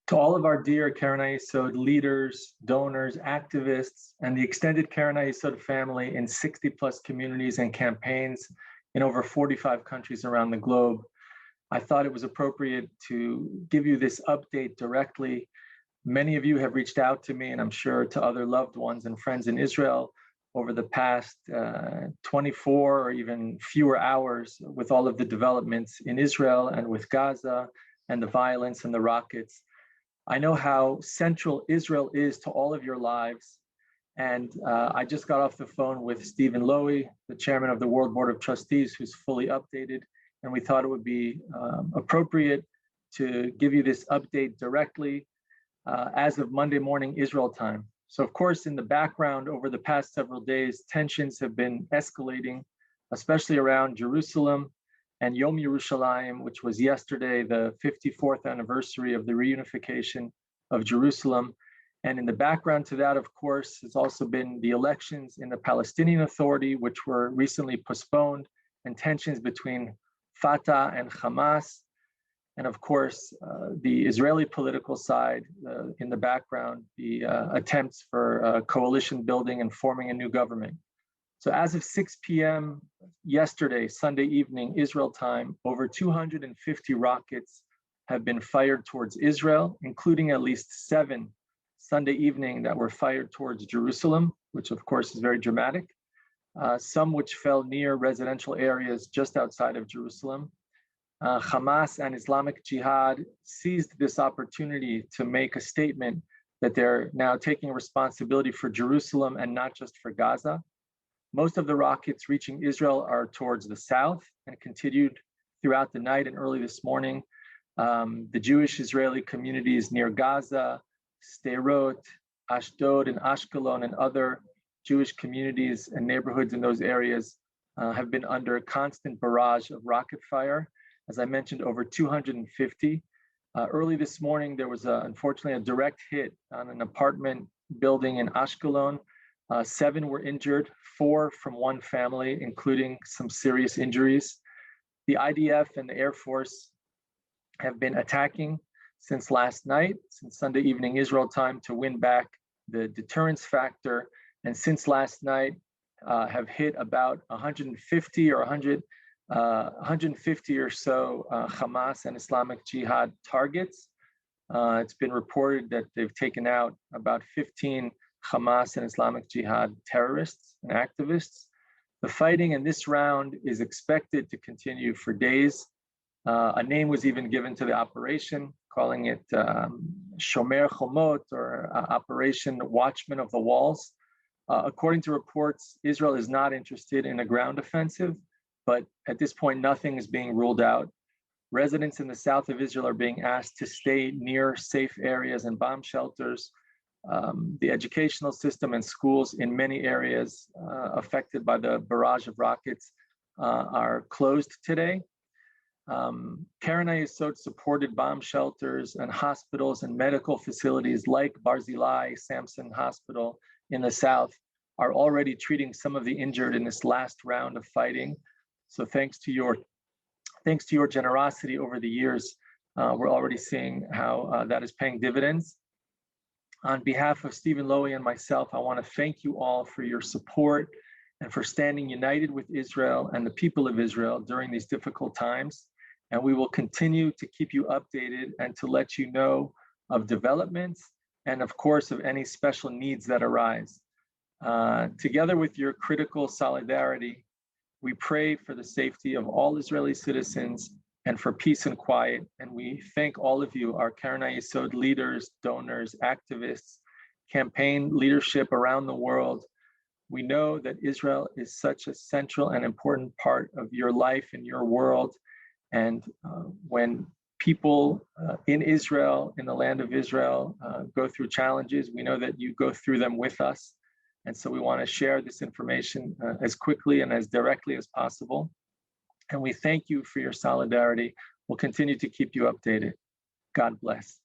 To all of our dear Keren Hayesod leaders, donors, activists, and the extended Keren Hayesod family in 60 plus communities and campaigns in over 45 countries around the globe, I thought it was appropriate to give you this update directly. Many of you have reached out to me, and I'm sure to other loved ones and friends in Israel over the past 24 or even fewer hours with all of the developments in Israel and with Gaza and the violence and the rockets. I know how central Israel is to all of your lives. And I just got off the phone with Stephen Lowy, the chairman of the World Board of Trustees, who's fully updated. And we thought it would be appropriate to give you this update directly as of Monday morning Israel time. So of course, in the background over the past several days, tensions have been escalating, especially around Jerusalem and Yom Yerushalayim, which was yesterday, the 54th anniversary of the reunification of Jerusalem. And in the background to that, of course, has also been the elections in the Palestinian Authority, which were recently postponed, and tensions between Fatah and Hamas. And of course, the Israeli political side in the background, the attempts for coalition building and forming a new government. So as of 6 p.m. yesterday, Sunday evening, Israel time, over 250 rockets have been fired towards Israel, including at least 7 Sunday evening that were fired towards Jerusalem, which of course is very dramatic. Some which fell near residential areas just outside of Jerusalem. Hamas and Islamic Jihad seized this opportunity to make a statement that they're now taking responsibility for Jerusalem and not just for Gaza. Most of the rockets reaching Israel are towards the south and continued throughout the night and early this morning. The Jewish Israeli communities near Gaza, Sderot, Ashdod, and Ashkelon, and other Jewish communities and neighborhoods in those areas have been under a constant barrage of rocket fire. As I mentioned, over 250. Early this morning, there was unfortunately a direct hit on an apartment building in Ashkelon. 7 were injured, 4 from one family, including some serious injuries. The IDF and the Air Force have been attacking since last night, since Sunday evening Israel time, to win back the deterrence factor. And since last night, have hit about 150 or 150 or so Hamas and Islamic Jihad targets. It's been reported that they've taken out about 15 Hamas and Islamic Jihad terrorists and activists. The fighting in this round is expected to continue for days. A name was even given to the operation, calling it Shomer Chomot, or Operation Watchman of the Walls. According to reports, Israel is not interested in a ground offensive, but at this point, nothing is being ruled out. Residents in the south of Israel are being asked to stay near safe areas and bomb shelters. The educational system and schools in many areas affected by the barrage of rockets are closed today. Keren Hayesod supported bomb shelters and hospitals and medical facilities like Barzilai Samson Hospital in the south are already treating some of the injured in this last round of fighting. So thanks to your generosity over the years, we're already seeing how that is paying dividends. On behalf of Stephen Lowy and myself, I want to thank you all for your support and for standing united with Israel and the people of Israel during these difficult times. And we will continue to keep you updated and to let you know of developments and of course of any special needs that arise. Together with your critical solidarity, we pray for the safety of all Israeli citizens and for peace and quiet. And we thank all of you, our Keren Hayesod leaders, donors, activists, campaign leadership around the world. We know that Israel is such a central and important part of your life and your world. And when people in Israel, in the land of Israel, go through challenges, we know that you go through them with us. And so we want to share this information as quickly and as directly as possible. And we thank you for your solidarity. We'll continue to keep you updated. God bless.